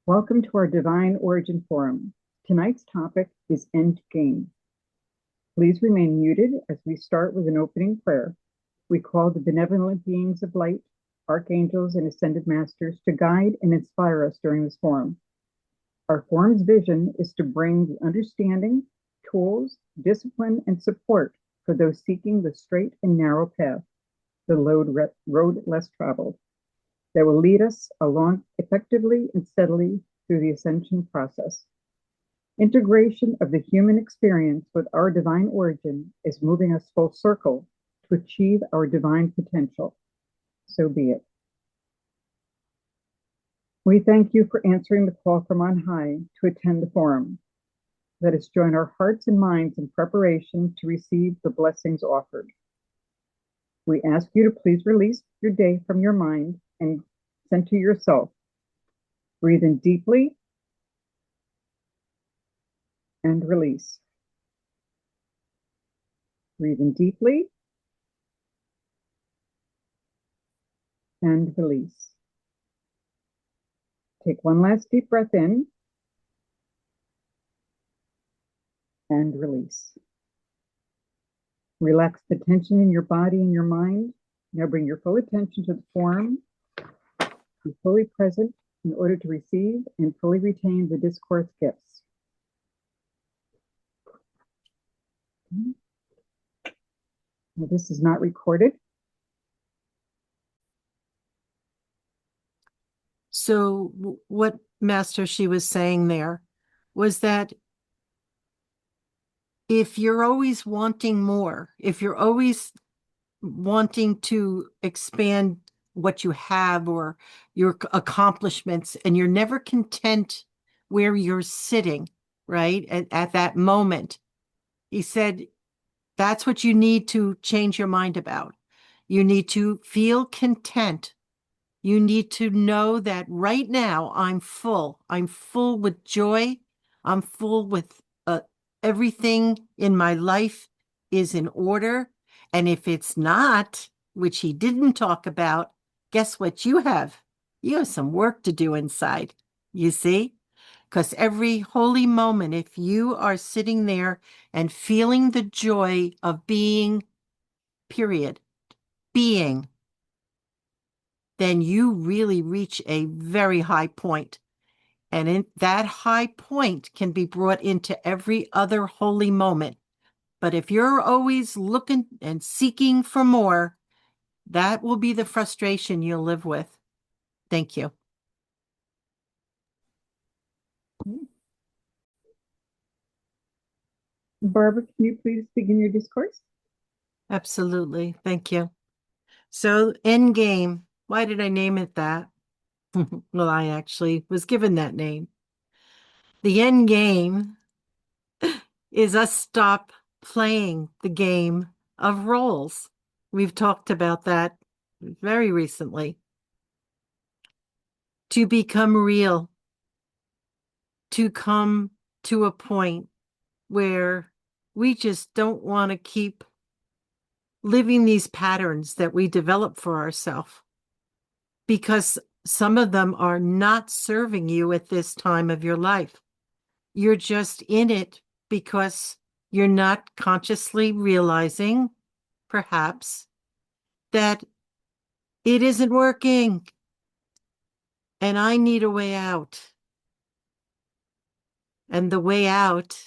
Welcome to our Divine Origin Forum. Tonight's topic is End Game. Please remain muted as we start with an opening prayer. We call the benevolent beings of light, archangels, and ascended masters to guide and inspire us during this forum. Our forum's vision is to bring the understanding, tools, discipline, and support for those seeking the straight and narrow path, the road less traveled, that will lead us along effectively and steadily through the ascension process. Integration of the human experience with our divine origin is moving us full circle to achieve our divine potential. So be it. We thank you for answering the call from on high to attend the forum. Let us join our hearts and minds in preparation to receive the blessings offered. We ask you to please release your day from your mind and center yourself. Breathe in deeply and release. Breathe in deeply and release. Take one last deep breath in and release. Relax the tension in your body and your mind. Now bring your full attention to the form. Be fully present in order to receive and fully retain the discourse gifts. Now, this is not recorded. So what Master she was saying there was that if you're always wanting more, if you're always wanting to expand what you have or your accomplishments, and you're never content where you're sitting, right, at that moment, he said, that's what you need to change your mind about. You need to feel content. You need to know that right now I'm full. I'm full with joy. I'm full with everything in my life is in order. And if it's not, which he didn't talk about, guess what you have? You have some work to do inside, you see? Because every holy moment, if you are sitting there and feeling the joy of being, period, being, then you really reach a very high point. And in that high point can be brought into every other holy moment. But if you're always looking and seeking for more, that will be the frustration you'll live with. Thank you. Barbara, can you please begin your discourse? Absolutely. Thank you. So, end game. Why did I name it that? Well, I actually was given that name. The end game is us stop playing the game of roles. We've talked about that very recently. To become real, to come to a point where we just don't want to keep living these patterns that we develop for ourselves, because some of them are not serving you at this time of your life. You're just in it because you're not consciously realizing, perhaps, that it isn't working and I need a way out. And the way out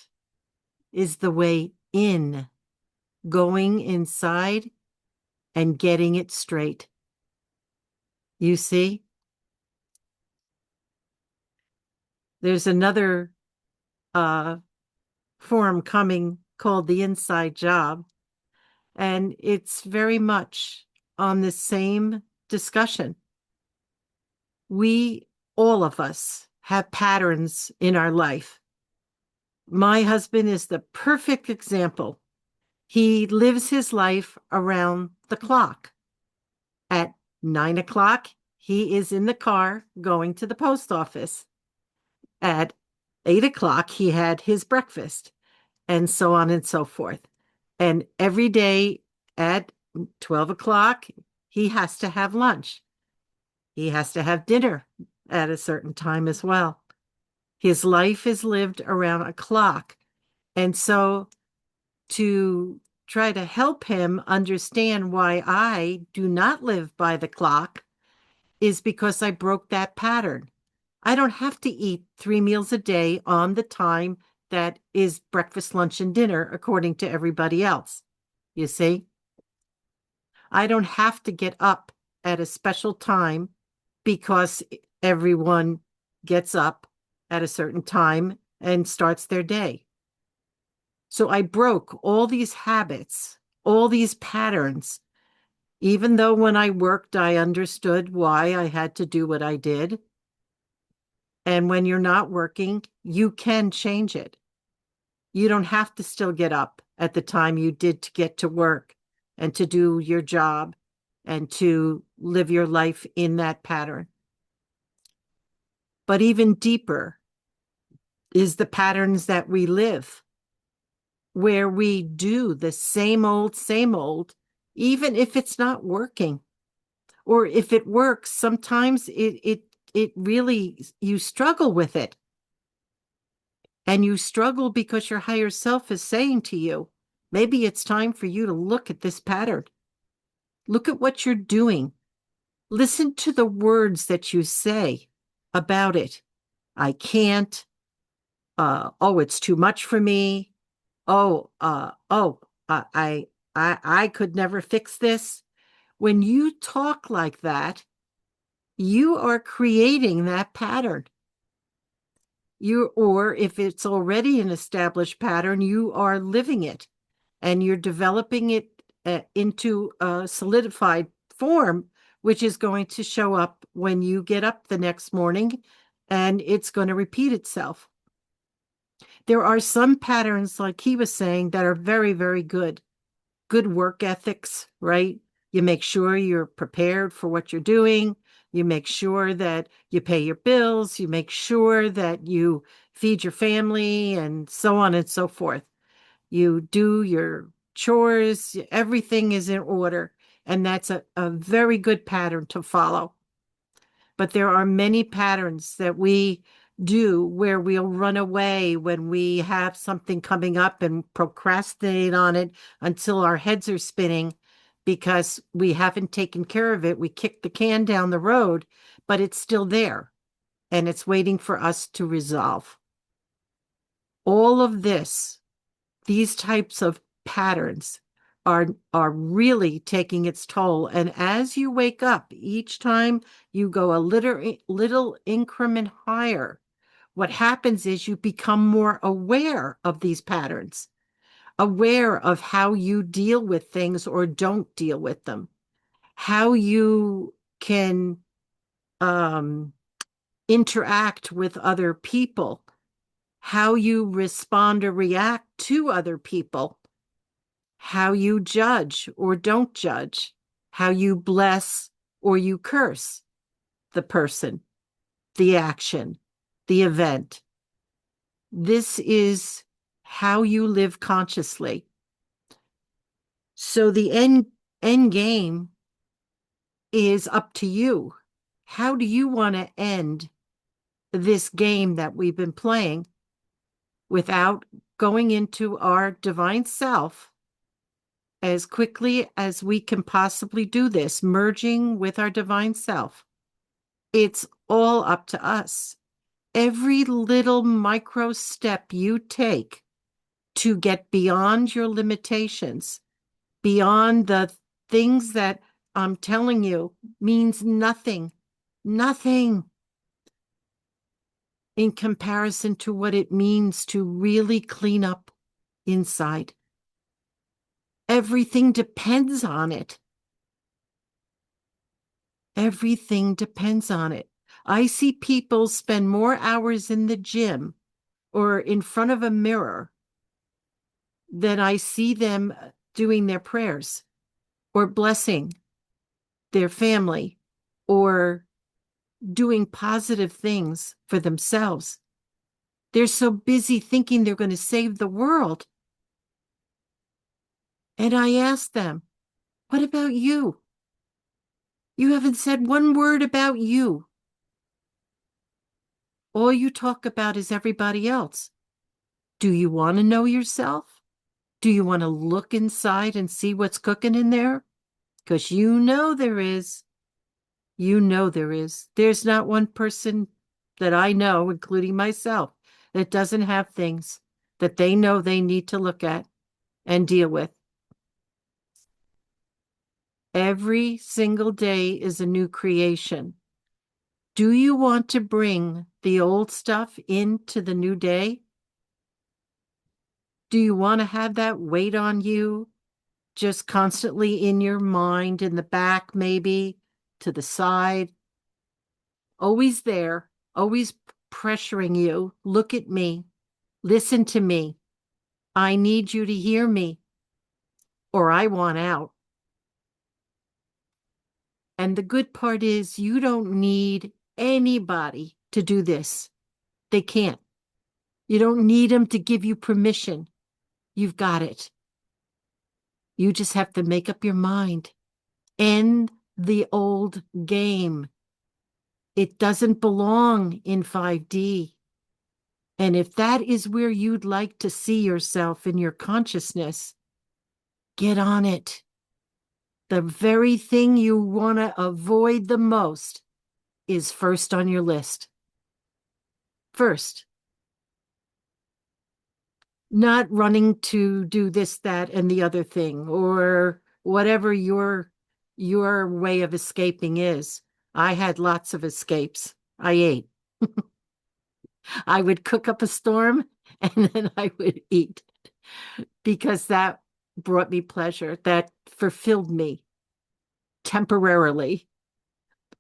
is the way in, going inside and getting it straight. You see? There's another forum coming called The Inside Job, and it's very much on the same discussion. We, all of us, have patterns in our life. My husband is the perfect example. He lives his life around the clock. At 9 o'clock, he is in the car going to the post office. At 8 o'clock, he had his breakfast, and so on and so forth. And every day at 12 o'clock, he has to have lunch. He has to have dinner at a certain time as well. His life is lived around a clock. And so to try to help him understand why I do not live by the clock is because I broke that pattern. I don't have to eat 3 meals a day on the time that is breakfast, lunch, and dinner, according to everybody else. You see, I don't have to get up at a special time because everyone gets up at a certain time and starts their day. So I broke all these habits, all these patterns, even though when I worked, I understood why I had to do what I did. And when you're not working, you can change it. You don't have to still get up at the time you did to get to work and to do your job and to live your life in that pattern. But even deeper is the patterns that we live, where we do the same old, even if it's not working. Or if it works, sometimes it really, you struggle with it. And you struggle because your higher self is saying to you, maybe it's time for you to look at this pattern. Look at what you're doing. Listen to the words that you say about it. I can't. Oh, it's too much for me. I could never fix this. When you talk like that, you are creating that pattern. Or if it's already an established pattern, you are living it and you're developing it into a solidified form, which is going to show up when you get up the next morning and it's going to repeat itself. There are some patterns, like he was saying, that are very, very good. Good work ethics, right? You make sure you're prepared for what you're doing. You make sure that you pay your bills. You make sure that you feed your family and so on and so forth. You do your chores. Everything is in order. And that's a very good pattern to follow. But there are many patterns that we do where we'll run away when we have something coming up and procrastinate on it until our heads are spinning because we haven't taken care of it. We kick the can down the road, but it's still there and it's waiting for us to resolve. All of this, these types of patterns are really taking its toll. And as you wake up, each time you go a little increment higher, what happens is you become more aware of these patterns, aware of how you deal with things or don't deal with them, how you can interact with other people, how you respond or react to other people, how you judge or don't judge, how you bless or you curse the person, the action, the event. This is how you live consciously. So the end game is up to you. How do you want to end this game that we've been playing without going into our divine self as quickly as we can possibly do this, merging with our divine self? It's all up to us. Every little micro step you take to get beyond your limitations, beyond the things that I'm telling you means nothing, nothing in comparison to what it means to really clean up inside. Everything depends on it. Everything depends on it. I see people spend more hours in the gym or in front of a mirror than I see them doing their prayers or blessing their family or doing positive things for themselves. They're so busy thinking they're going to save the world. And I ask them, what about you? You haven't said one word about you. All you talk about is everybody else. Do you want to know yourself? Do you want to look inside and see what's cooking in there? Because you know there is. You know there is. There's not one person that I know, including myself, that doesn't have things that they know they need to look at and deal with. Every single day is a new creation. Do you want to bring the old stuff into the new day? Do you want to have that weight on you, just constantly in your mind, in the back, maybe to the side, always there, always pressuring you? Look at me, listen to me. I need you to hear me, or I want out. And the good part is, you don't need anybody to do this. They can't. You don't need them to give you permission. You've got it. You just have to make up your mind. End the old game. It doesn't belong in 5D. And if that is where you'd like to see yourself in your consciousness, get on it. The very thing you want to avoid the most is first on your list. First. Not running to do this, that, and the other thing, or whatever your way of escaping is. I had lots of escapes. I ate. I would cook up a storm and then I would eat because that brought me pleasure. That fulfilled me temporarily.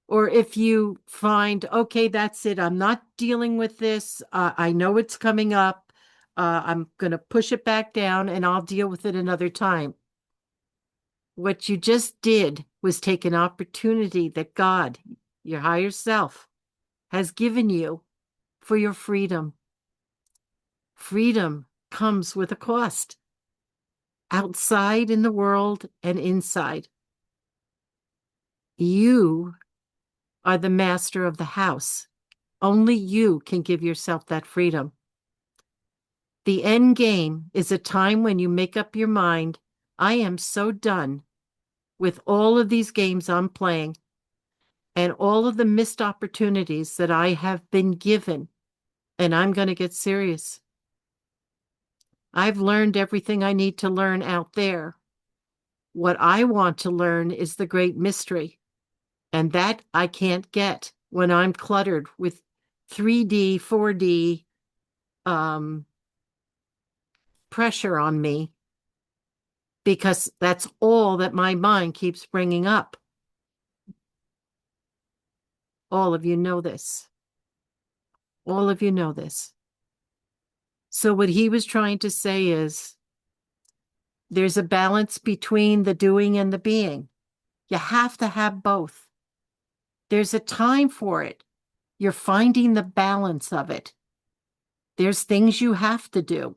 Or if you find, okay, that's it, I'm not dealing with this. I know it's coming up. I'm going to push it back down and I'll deal with it another time. What you just did was take an opportunity that God, your higher self, has given you for your freedom. Freedom comes with a cost, outside in the world and inside. You are the master of the house. Only you can give yourself that freedom. The end game is a time when you make up your mind, I am so done with all of these games I'm playing and all of the missed opportunities that I have been given, and I'm going to get serious. I've learned everything I need to learn out there. What I want to learn is the great mystery, and that I can't get when I'm cluttered with 3D, 4D pressure on me, because that's all that my mind keeps bringing up. All of you know this. All of you know this. So what he was trying to say is there's a balance between the doing and the being. You have to have both. There's a time for it. You're finding the balance of it. There's things you have to do.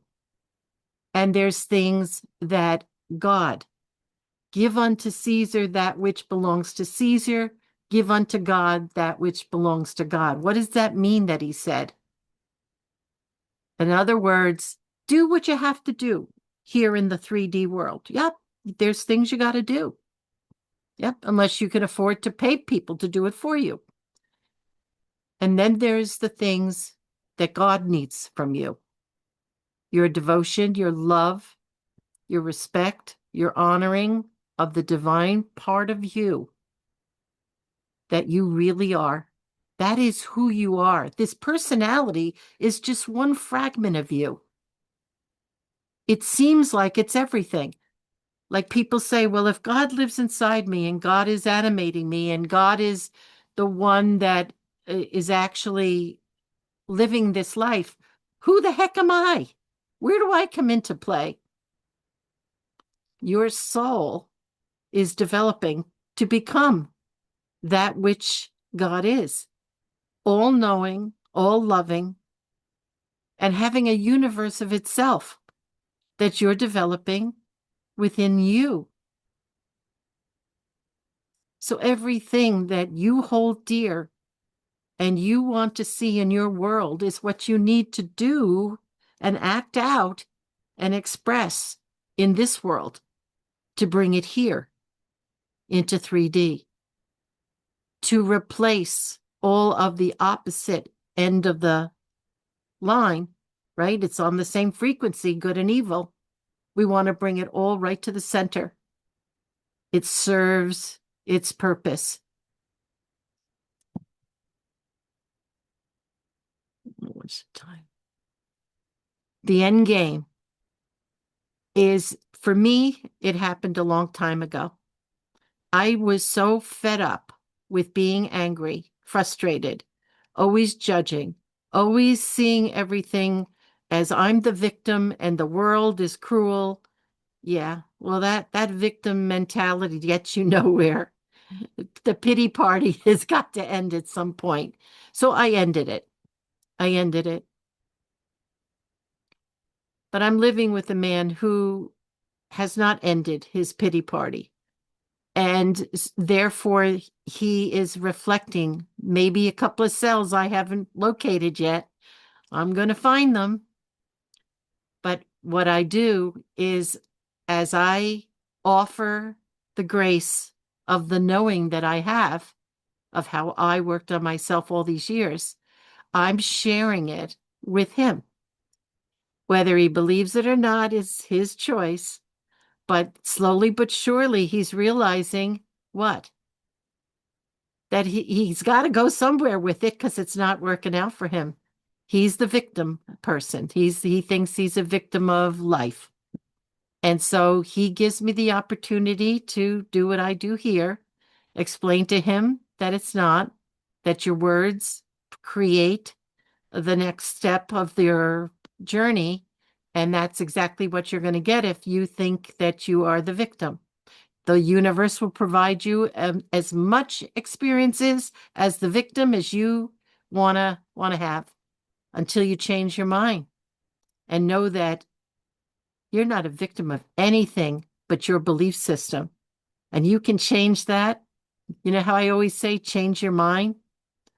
And there's things that God, give unto Caesar that which belongs to Caesar, give unto God that which belongs to God. What does that mean that he said? In other words, do what you have to do here in the 3D world. Yep, there's things you got to do. Yep, unless you can afford to pay people to do it for you. And then there's the things that God needs from you. Your devotion, your love, your respect, your honoring of the divine part of you that you really are. That is who you are. This personality is just one fragment of you. It seems like it's everything. Like people say, well, if God lives inside me and God is animating me and God is the one that is actually living this life, who the heck am I? Where do I come into play? Your soul is developing to become that which God is, all knowing, all loving, and having a universe of itself that you're developing within you. So everything that you hold dear and you want to see in your world is what you need to do and act out and express in this world to bring it here into 3D, to replace all of the opposite end of the line, right? It's on the same frequency, good and evil. We want to bring it all right to the center. It serves its purpose. What's the time? The end game is, for me, it happened a long time ago. I was so fed up with being angry, frustrated, always judging, always seeing everything as I'm the victim and the world is cruel. Yeah, well, that victim mentality gets you nowhere. The pity party has got to end at some point. So I ended it. I ended it. But I'm living with a man who has not ended his pity party. And therefore, he is reflecting maybe a couple of cells I haven't located yet. I'm going to find them. But what I do is, as I offer the grace of the knowing that I have of how I worked on myself all these years, I'm sharing it with him. Whether he believes it or not is his choice. But slowly but surely, he's realizing what? That he's got to go somewhere with it because it's not working out for him. He's the victim person. He thinks he's a victim of life. And so he gives me the opportunity to do what I do here, explain to him that it's not, that your words create the next step of your journey. And that's exactly what you're going to get if you think that you are the victim. The universe will provide you as much experiences as the victim as you wanna have until you change your mind and know that you're not a victim of anything but your belief system. And you can change that. You know how I always say, change your mind?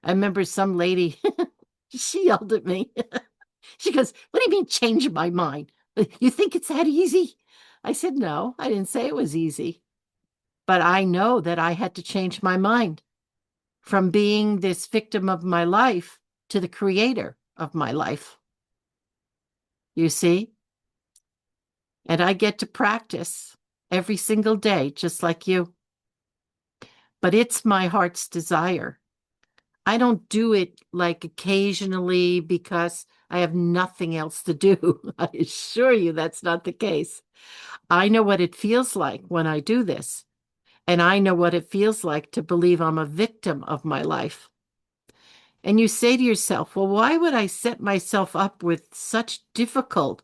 I remember some lady, she yelled at me. She goes, what do you mean change my mind? You think it's that easy? I said, no, I didn't say it was easy. But I know that I had to change my mind from being this victim of my life to the creator of my life. You see? And I get to practice every single day, just like you. But it's my heart's desire. I don't do it like occasionally because I have nothing else to do. I assure you that's not the case. I know what it feels like when I do this. And I know what it feels like to believe I'm a victim of my life. And you say to yourself, well, why would I set myself up with such difficult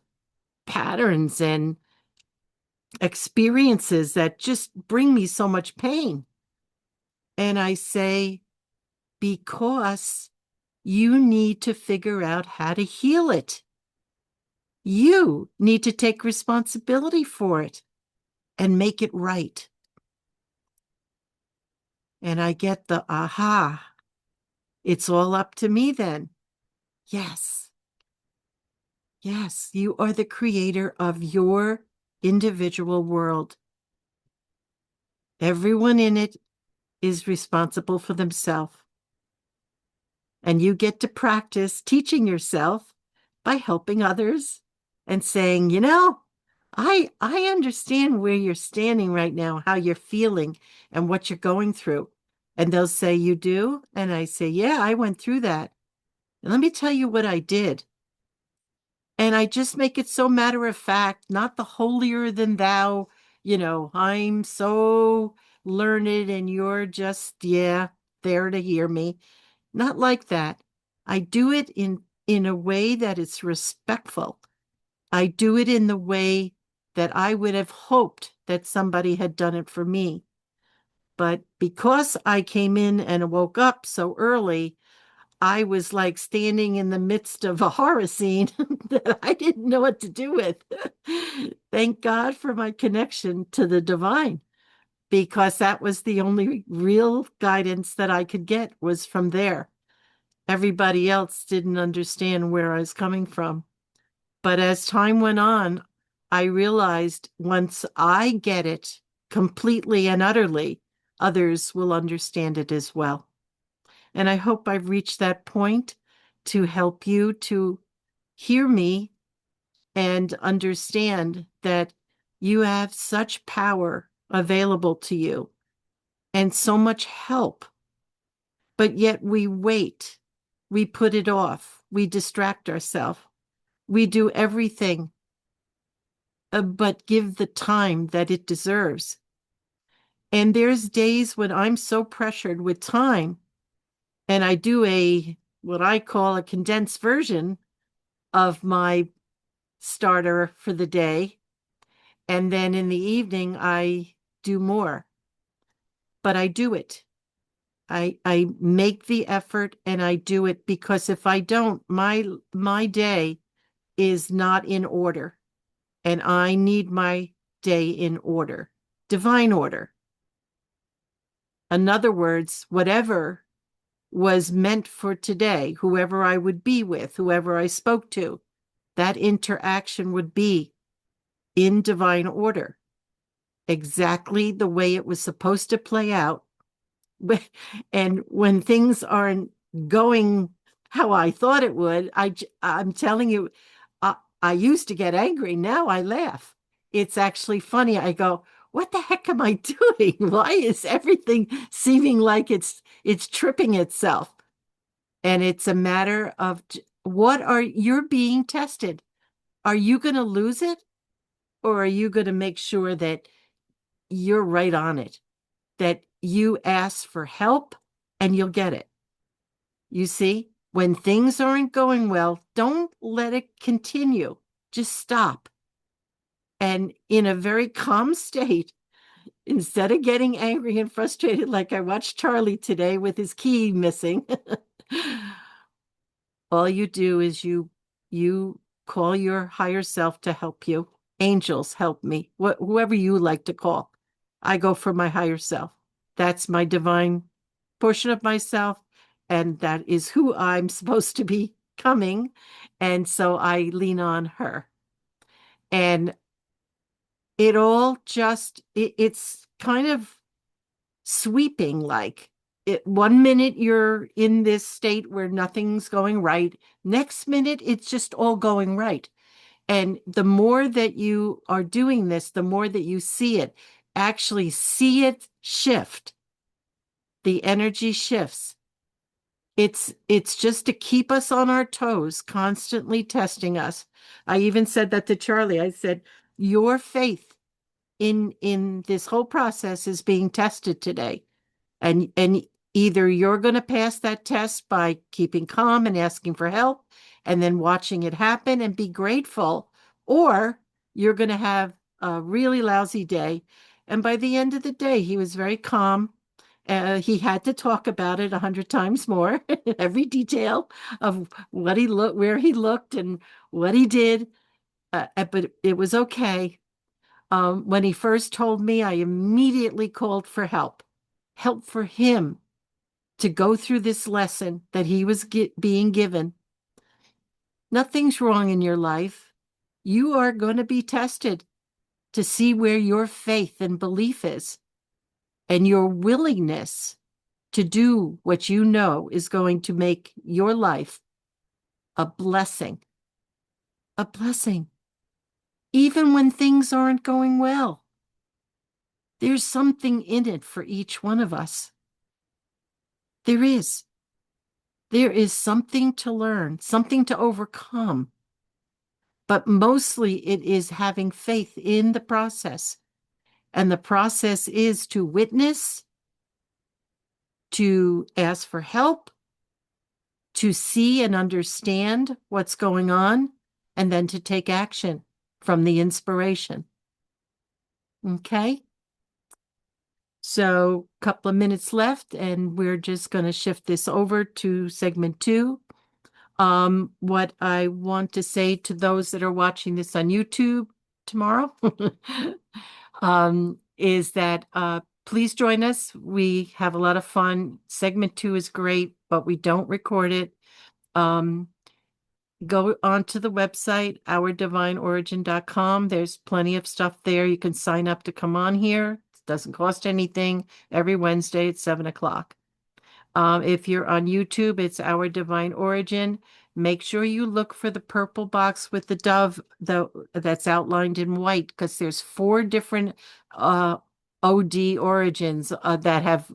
patterns and experiences that just bring me so much pain? And I say, because you need to figure out how to heal it. You need to take responsibility for it and make it right. And I get the aha. It's all up to me then. Yes. Yes, you are the creator of your individual world. Everyone in it is responsible for themselves. And you get to practice teaching yourself by helping others and saying, I understand where you're standing right now, how you're feeling and what you're going through. And they'll say, you do? And I say, yeah, I went through that. And let me tell you what I did. And I just make it so matter of fact, not the holier than thou, I'm so learned and you're just, there to hear me. Not like that. I do it in a way that is respectful. I do it in the way that I would have hoped that somebody had done it for me. But because I came in and woke up so early, I was like standing in the midst of a horror scene that I didn't know what to do with. Thank God for my connection to the divine, because that was the only real guidance that I could get was from there. everybody else didn't understand where I was coming from. But as time went on, I realized once I get it completely and utterly, others will understand it as well. And I hope I've reached that point to help you to hear me and understand that you have such power available to you and so much help, but yet we wait, we put it off, we distract ourselves, we do everything but give the time that it deserves. And there's days when I'm so pressured with time and I do what I call a condensed version of my starter for the day. And then in the evening, I do more, but I do it. I make the effort and I do it because if I don't, my day is not in order and I need my day in order, divine order. In other words, whatever was meant for today, whoever I would be with, whoever I spoke to, that interaction would be in divine order, exactly the way it was supposed to play out. And when things aren't going how I thought it would, I'm telling you, I used to get angry. Now I laugh. It's actually funny. I go, what the heck am I doing? Why is everything seeming like it's tripping itself? And it's a matter of you're being tested. Are you going to lose it? Or are you going to make sure that you're right on it, that you ask for help and you'll get it? You see, when things aren't going well, don't let it continue. Just stop. And in a very calm state, instead of getting angry and frustrated, like I watched Charlie today with his key missing, all you do is you call your higher self to help you. Angels help me, whoever you like to call. I go for my higher self. That's my divine portion of myself, and that is who I'm supposed to be becoming. And so I lean on her. And it's kind of sweeping, like one minute you're in this state where nothing's going right, next minute it's just all going right. And the more that you are doing this, the more that you actually see it shift, the energy shifts. It's just to keep us on our toes, constantly testing us. I even said that to Charlie. I said, your faith in this whole process is being tested today. And either you're going to pass that test by keeping calm and asking for help and then watching it happen and be grateful, or you're going to have a really lousy day. And by the end of the day, he was very calm. He had to talk about it 100 times more, every detail of what he looked, where he looked, and what he did. But it was okay. When he first told me, I immediately called for help for him to go through this lesson that he was being given. Nothing's wrong in your life. You are going to be tested to see where your faith and belief is and your willingness to do what you know is going to make your life a blessing. A blessing. Even when things aren't going well, there's something in it for each one of us. There is. There is something to learn, something to overcome. But mostly it is having faith in the process. And the process is to witness, to ask for help, to see and understand what's going on, and then to take action from the inspiration. Okay? So a couple of minutes left, and we're just going to shift this over to segment 2. What I want to say to those that are watching this on YouTube tomorrow is that please join us. We have a lot of fun. Segment 2 is great, but we don't record it. Go onto the website, ourdivineorigin.com. There's plenty of stuff there. You can sign up to come on here. It doesn't cost anything. Every Wednesday at 7 o'clock. If you're on YouTube, it's Our Divine Origin. Make sure you look for the purple box with the dove that's outlined in white, because there's 4 different OD origins that have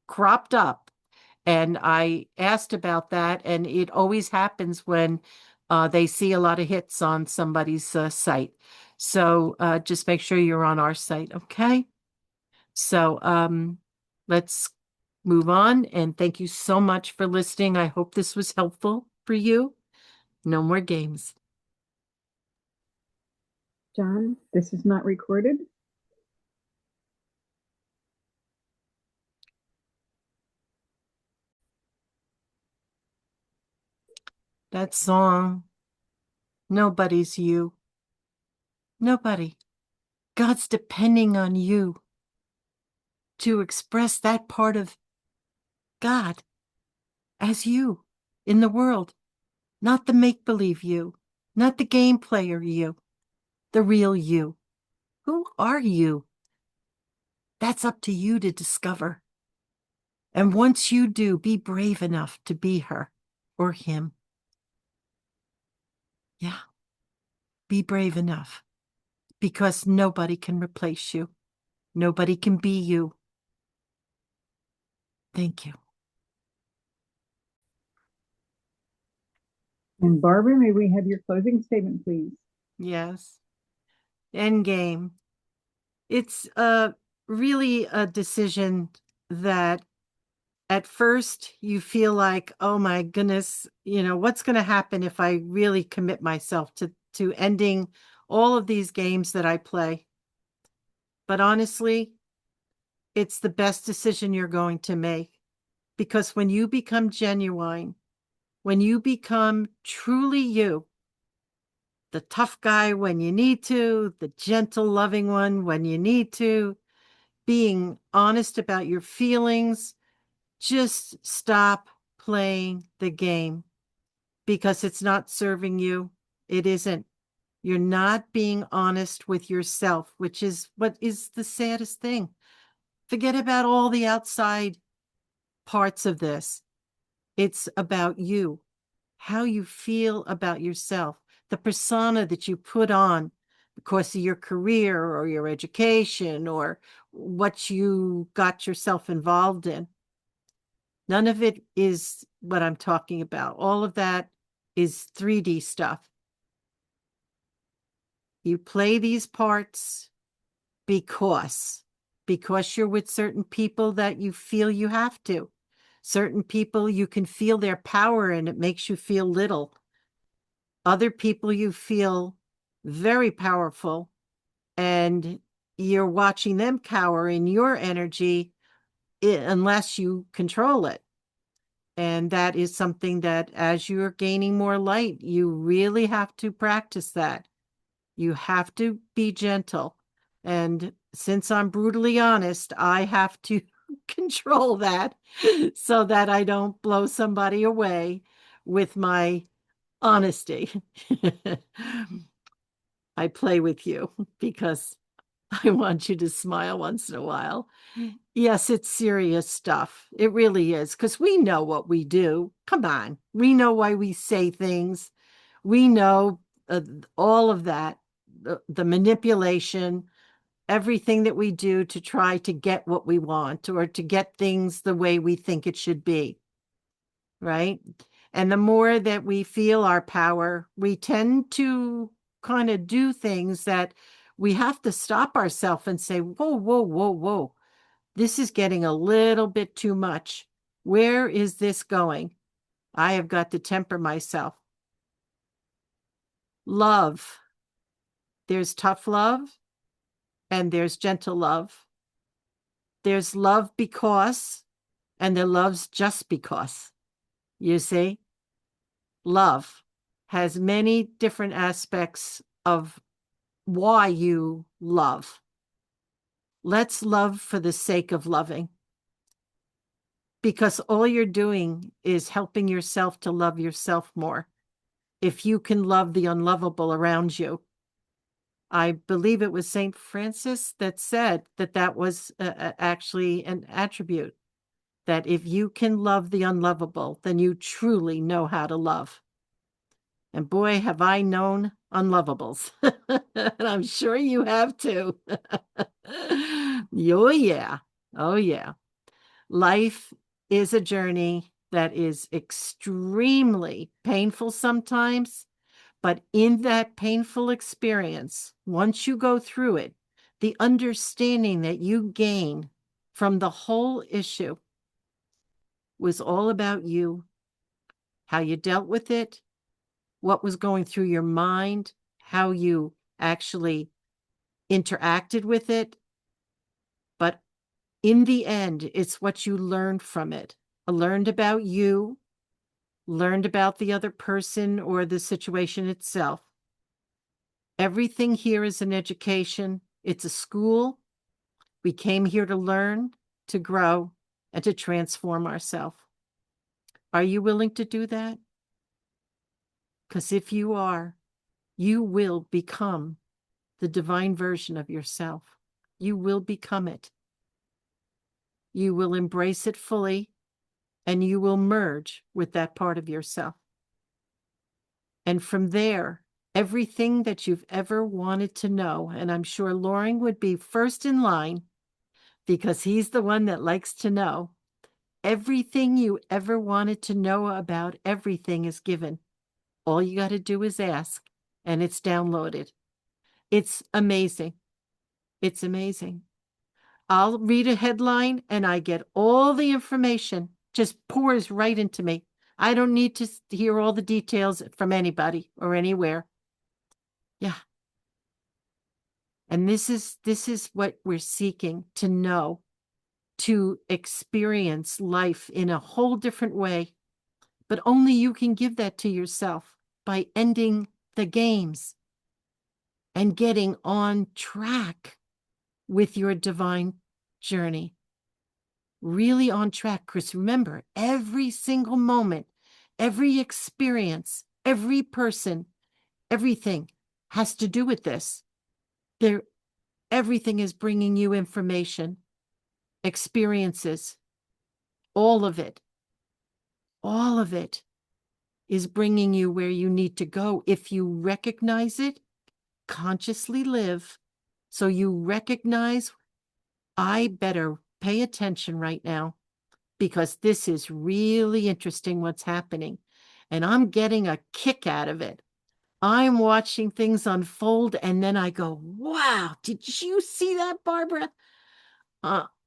cropped up. And I asked about that, and it always happens when they see a lot of hits on somebody's site. So just make sure you're on our site, okay? So let's move on, and thank you so much for listening. I hope this was helpful for you. No more games. John, this is not recorded. That song, Nobody's You. Nobody. God's depending on you to express that part of God as you in the world, not the make-believe you, not the game player you, the real you. Who are you? That's up to you to discover. And once you do, be brave enough to be her or him. Yeah, be brave enough, because nobody can replace you. Nobody can be you. Thank you. And Barbara, may we have your closing statement, please? Yes. Endgame. It's really a decision that at first you feel like, oh my goodness, what's going to happen if I really commit myself to ending all of these games that I play? But honestly, it's the best decision you're going to make, because when you become genuine, when you become truly you, the tough guy when you need to, the gentle, loving one when you need to, being honest about your feelings, just stop playing the game, because it's not serving you. It isn't. You're not being honest with yourself, which is what is the saddest thing. Forget about all the outside parts of this. It's about you, how you feel about yourself, the persona that you put on because of your career or your education or what you got yourself involved in. None of it is what I'm talking about. All of that is 3D stuff. You play these parts because you're with certain people that you feel you have to. Certain people, you can feel their power and it makes you feel little. Other people, you feel very powerful and you're watching them cower in your energy unless you control it. And that is something that as you're gaining more light, you really have to practice that. You have to be gentle. And since I'm brutally honest, I have to control that so that I don't blow somebody away with my honesty. I play with you because I want you to smile once in a while. Yes, it's serious stuff. It really is, because we know what we do. Come on. We know why we say things. We know all of that, the manipulation, everything that we do to try to get what we want or to get things the way we think it should be, right? And the more that we feel our power, we tend to kind of do things that we have to stop ourselves and say, whoa, whoa, whoa, whoa. This is getting a little bit too much. Where is this going? I have got to temper myself. Love. There's tough love and there's gentle love. There's love because, and there love's just because. You see? Love has many different aspects of why you love. Let's love for the sake of loving, because all you're doing is helping yourself to love yourself more. If you can love the unlovable around you, I believe it was St. Francis that said that that was actually an attribute, that if you can love the unlovable, then you truly know how to love. And boy, have I known unlovables. And I'm sure you have too. Oh, yeah. Oh, yeah. Life is a journey that is extremely painful sometimes, but in that painful experience, once you go through it, the understanding that you gain from the whole issue was all about you, how you dealt with it, what was going through your mind, how you actually interacted with it. But in the end, it's what you learned from it. I learned about you, learned about the other person or the situation itself. Everything here is an education. It's a school. We came here to learn, to grow, and to transform ourselves. Are you willing to do that? Because if you are, you will become the divine version of yourself. You will become it. You will embrace it fully, and you will merge with that part of yourself. And from there, everything that you've ever wanted to know, and I'm sure Loring would be first in line because he's the one that likes to know, everything you ever wanted to know about everything is given. All you got to do is ask, and it's downloaded. It's amazing. It's amazing. I'll read a headline and I get all the information, just pours right into me. I don't need to hear all the details from anybody or anywhere. Yeah. And this is what we're seeking to know, to experience life in a whole different way. But only you can give that to yourself by ending the games and getting on track with your divine journey. Really on track. Because remember, every single moment, every experience, every person, everything has to do with this. Everything is bringing you information, experiences, all of it. All of it is bringing you where you need to go. If you recognize it, consciously live. So you recognize, I better pay attention right now because this is really interesting what's happening. And I'm getting a kick out of it. I'm watching things unfold and then I go, wow, did you see that, Barbara?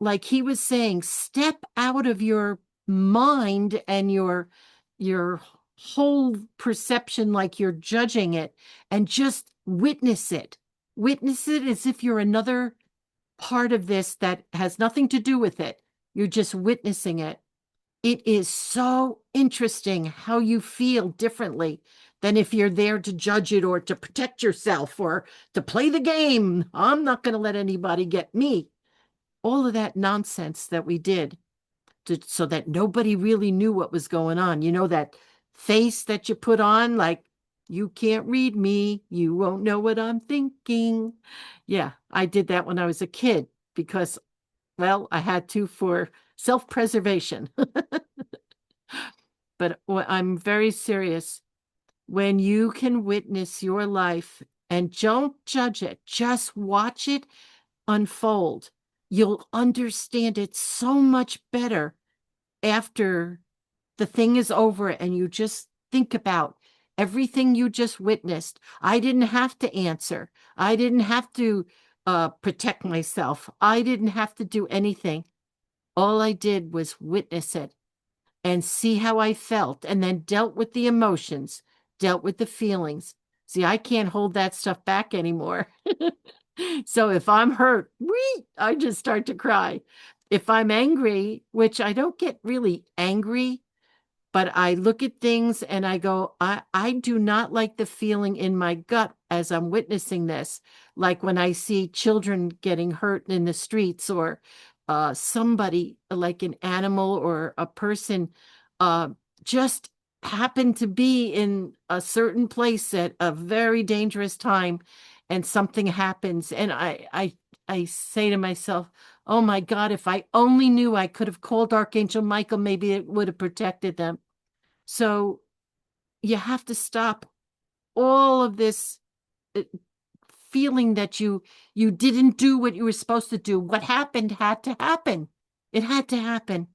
Like he was saying, step out of your mind and your whole perception, like you're judging it, and just witness it. Witness it as if you're another part of this that has nothing to do with it. You're just witnessing it. It is so interesting how you feel differently than if you're there to judge it or to protect yourself or to play the game. I'm not going to let anybody get me. All of that nonsense that we did so that nobody really knew what was going on. You know, that face that you put on, like, you can't read me. You won't know what I'm thinking. Yeah, I did that when I was a kid because, well, I had to for self-preservation. But I'm very serious. When you can witness your life and don't judge it, just watch it unfold, you'll understand it so much better after the thing is over and you just think about everything you just witnessed. I didn't have to answer. I didn't have to protect myself. I didn't have to do anything. All I did was witness it and see how I felt and then dealt with the emotions, dealt with the feelings. See, I can't hold that stuff back anymore. So if I'm hurt, I just start to cry. If I'm angry, which I don't get really angry, but I look at things and I go, I do not like the feeling in my gut as I'm witnessing this. Like when I see children getting hurt in the streets, or somebody like an animal or a person uh, just happen to be in a certain place at a very dangerous time, and something happens, and I say to myself, oh my God, if I only knew I could have called Archangel Michael, maybe it would have protected them. So you have to stop all of this uh, feeling that you didn't do what you were supposed to do. What happened had to happen. It had to happen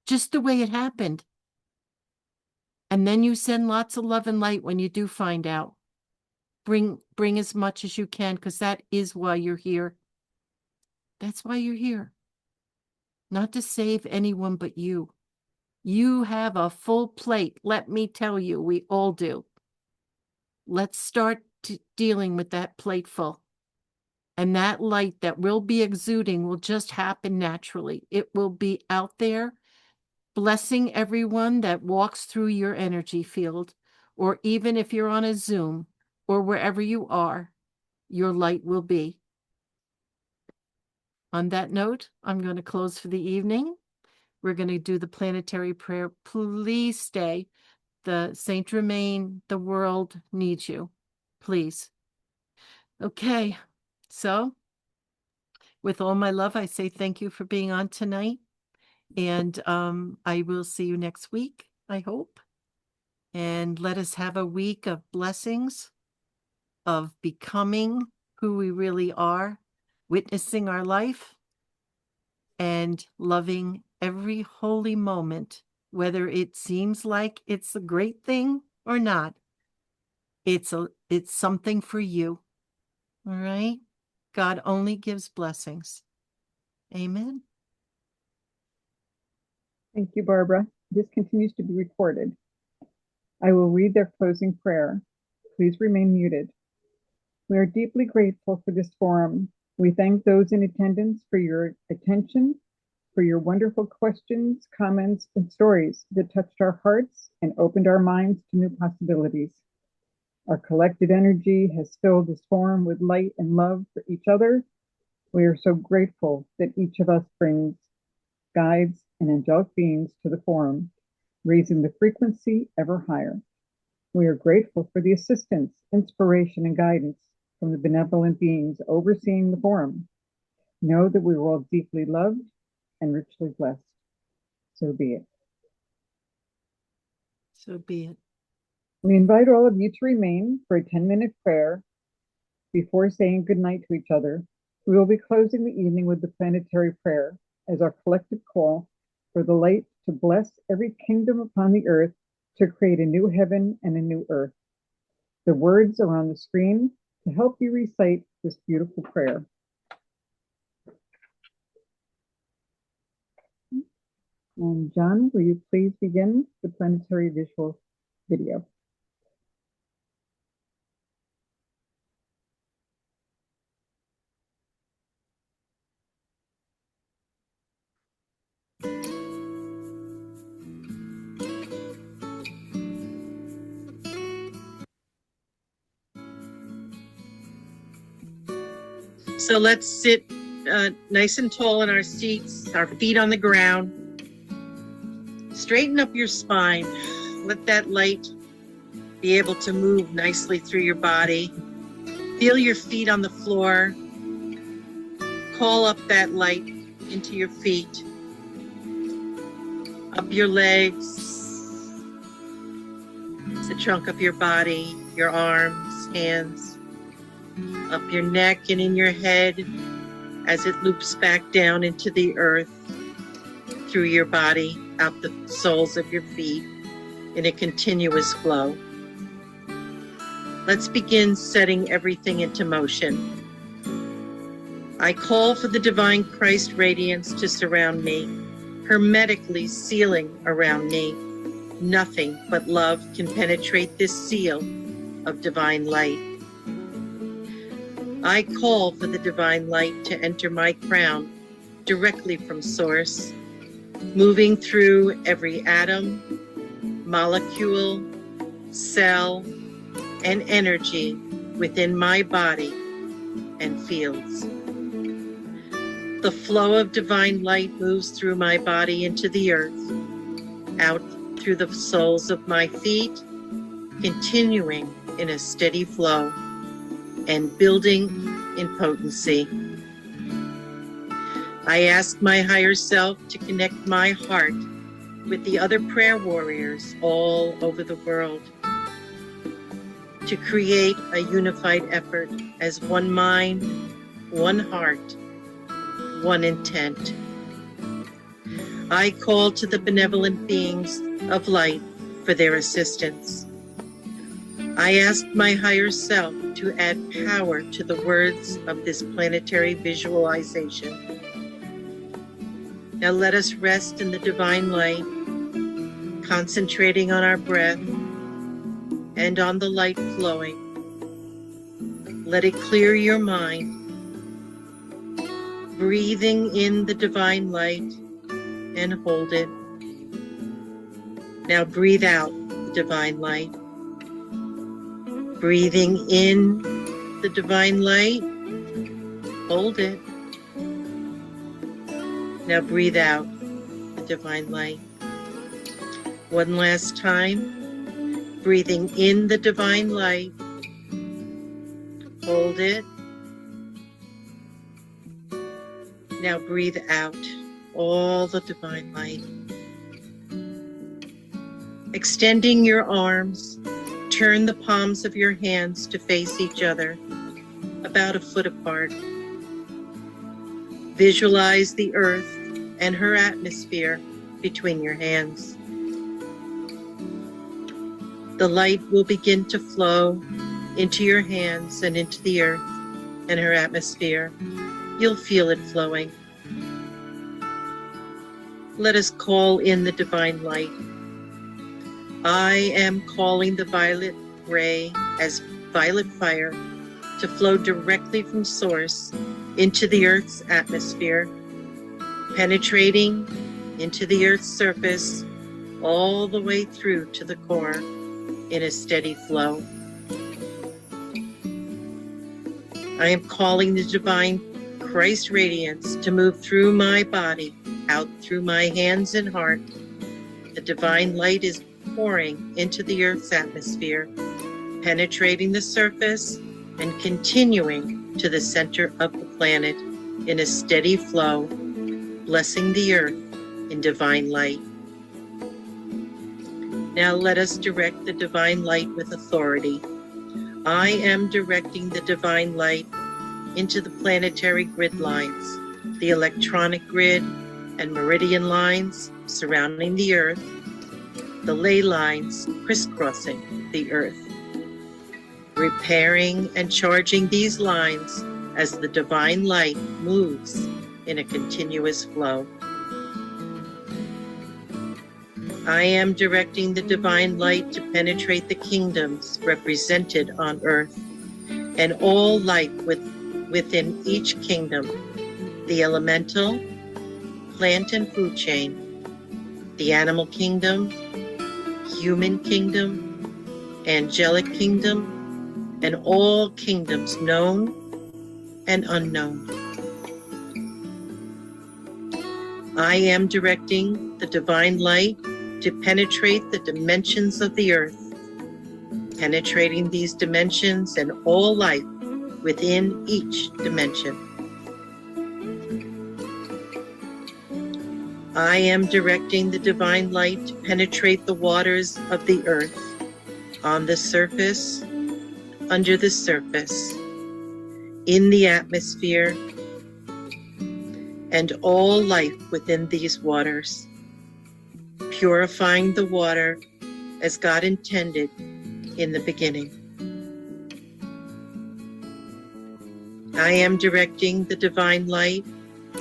just the way it happened. And then you send lots of love and light when you do find out. Bring as much as you can, because that is why you're here. That's why you're here. Not to save anyone but you. You have a full plate. Let me tell you, we all do. Let's start dealing with that plate full. And that light that will be exuding will just happen naturally. It will be out there, blessing everyone that walks through your energy field, or even if you're on a Zoom or wherever you are, your light will be. On that note, I'm going to close for the evening. We're going to do the planetary prayer. Please stay. The Saint Germain, the world needs you. Please. Okay. So, with all my love, I say thank you for being on tonight. And I will see you next week, I hope. And let us have a week of blessings, of becoming who we really are, witnessing our life, and loving every holy moment, whether it seems like it's a great thing or not. It's something for you. All right? God only gives blessings. Amen. Thank you, Barbara. This continues to be recorded. I will read their closing prayer. Please remain muted. We are deeply grateful for this forum. We thank those in attendance for your attention, for your wonderful questions, comments, and stories that touched our hearts and opened our minds to new possibilities. Our collective energy has filled this forum with light and love for each other. We are so grateful that each of us brings guides and angelic beings to the forum, raising the frequency ever higher. We are grateful for the assistance, inspiration, and guidance from the benevolent beings overseeing the forum. Know that we were all deeply loved and richly blessed. So be it. So be it. We invite all of you to remain for a 10-minute prayer before saying goodnight to each other. We will be closing the evening with the planetary prayer as our collective call for the light to bless every kingdom upon the earth, to create a new heaven and a new earth. The words are on the screen to help you recite this beautiful prayer. And John, will you please begin the planetary visual video? So let's sit nice and tall in our seats, our feet on the ground. Straighten up your spine. Let that light be able to move nicely through your body. Feel your feet on the floor. Call up that light into your feet, up your legs, the trunk of your body, your arms, hands, up your neck and in your head as it loops back down into the earth, through your body, out the soles of your feet in a continuous flow. Let's begin setting everything into motion. I call for the divine Christ radiance to surround me, hermetically sealing around me. Nothing but love can penetrate this seal of divine light. I call for the divine light to enter my crown directly from source, moving through every atom, molecule, cell, and energy within my body and fields. The flow of divine light moves through my body into the earth, out through the soles of my feet, continuing in a steady flow and building in potency. I ask my higher self to connect my heart with the other prayer warriors all over the world, to create a unified effort as one mind, one heart, one intent. I call to the benevolent beings of light for their assistance. I ask my higher self to add power to the words of this planetary visualization. Now let us rest in the divine light, concentrating on our breath and on the light flowing. Let it clear your mind, breathing in the divine light and hold it. Now breathe out the divine light. Breathing in the divine light, hold it. Now breathe out the divine light. One last time, breathing in the divine light, hold it. Now breathe out all the divine light. Extending your arms, turn the palms of your hands to face each other, about a foot apart. Visualize the earth and her atmosphere between your hands. The light will begin to flow into your hands and into the earth and her atmosphere. You'll feel it flowing. Let us call in the divine light. I am calling the violet ray as violet fire to flow directly from source into the earth's atmosphere, penetrating into the earth's surface all the way through to the core in a steady flow. I am calling the divine Christ radiance to move through my body, out through my hands and heart. The divine light is pouring into the earth's atmosphere, penetrating the surface and continuing to the center of the planet in a steady flow, blessing the earth in divine light. Now let us direct the divine light with authority. I am directing the divine light into the planetary grid lines, the electronic grid and meridian lines surrounding the earth, the ley lines crisscrossing the earth, repairing and charging these lines as the divine light moves in a continuous flow. I am directing the divine light to penetrate the kingdoms represented on earth and all life within each kingdom, the elemental, plant and food chain, the animal kingdom, human kingdom, angelic kingdom, and all kingdoms known and unknown. I am directing the divine light to penetrate the dimensions of the earth, penetrating these dimensions and all life within each dimension. I am directing the divine light to penetrate the waters of the earth, on the surface, under the surface, in the atmosphere, and all life within these waters, purifying the water as God intended in the beginning. I am directing the divine light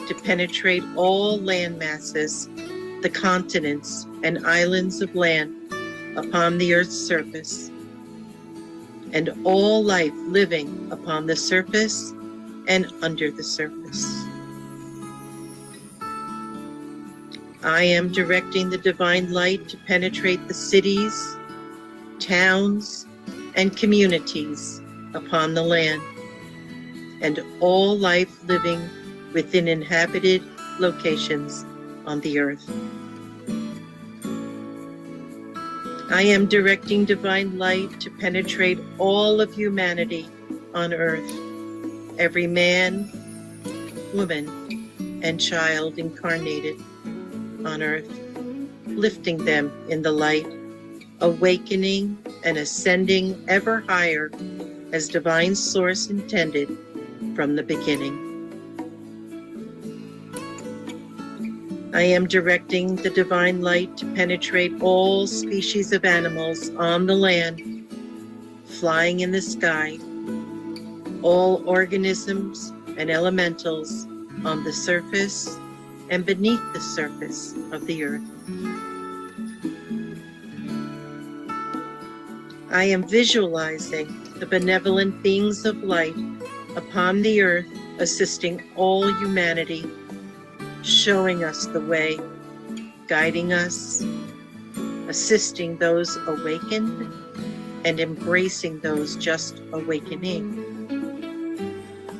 to penetrate all land masses, the continents and islands of land upon the earth's surface, and all life living upon the surface and under the surface. I am directing the divine light to penetrate the cities, towns, and communities upon the land, and all life living within inhabited locations on the earth. I am directing divine light to penetrate all of humanity on earth, every man, woman, and child incarnated on earth, lifting them in the light, awakening and ascending ever higher as divine source intended from the beginning. I am directing the divine light to penetrate all species of animals on the land, flying in the sky, all organisms and elementals on the surface and beneath the surface of the earth. I am visualizing the benevolent beings of light upon the earth, assisting all humanity, showing us the way, guiding us, assisting those awakened, and embracing those just awakening,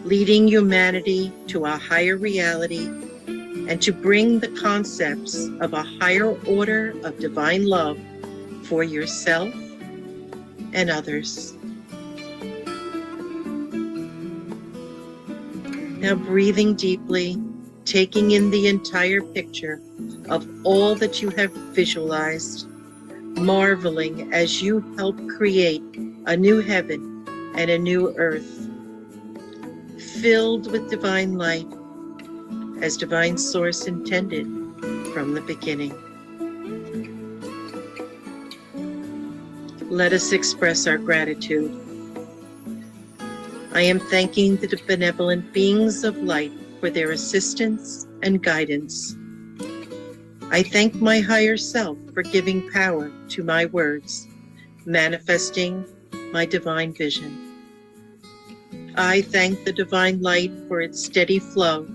leading humanity to a higher reality and to bring the concepts of a higher order of divine love for yourself and others. Now breathing deeply, taking in the entire picture of all that you have visualized, marveling as you help create a new heaven and a new earth, filled with divine light as divine source intended from the beginning. Let us express our gratitude. I am thanking the benevolent beings of light for their assistance and guidance. I thank my higher self for giving power to my words, manifesting my divine vision. I thank the divine light for its steady flow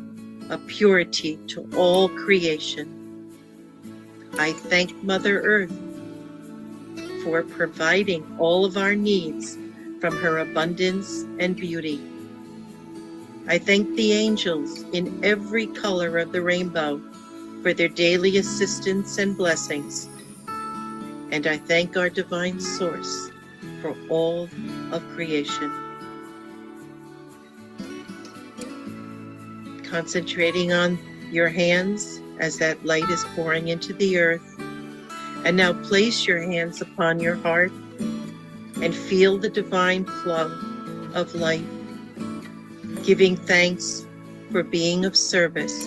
of purity to all creation. I thank Mother Earth for providing all of our needs from her abundance and beauty. I thank the angels in every color of the rainbow for their daily assistance and blessings. And I thank our divine source for all of creation. Concentrating on your hands as that light is pouring into the earth. And now place your hands upon your heart and feel the divine flow of light, giving thanks for being of service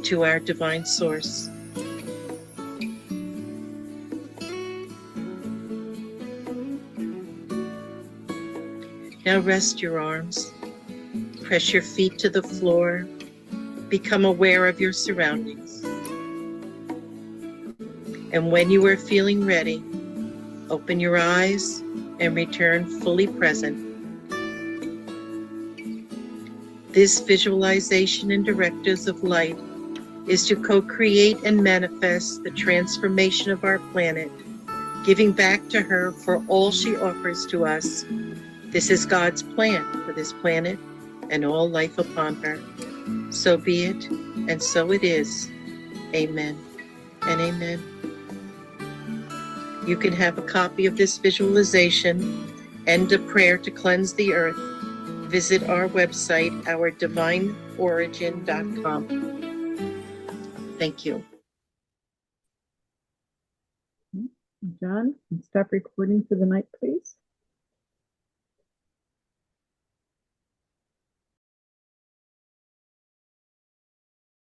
to our divine source. Now rest your arms, press your feet to the floor, become aware of your surroundings. And when you are feeling ready, open your eyes and return fully present. This visualization and directives of light is to co-create and manifest the transformation of our planet, giving back to her for all she offers to us. This is God's plan for this planet and all life upon her. So be it, and so it is. Amen and amen. You can have a copy of this visualization and a prayer to cleanse the earth. Visit our website, ourdivineorigin.com. Thank you. John, stop recording for the night, please.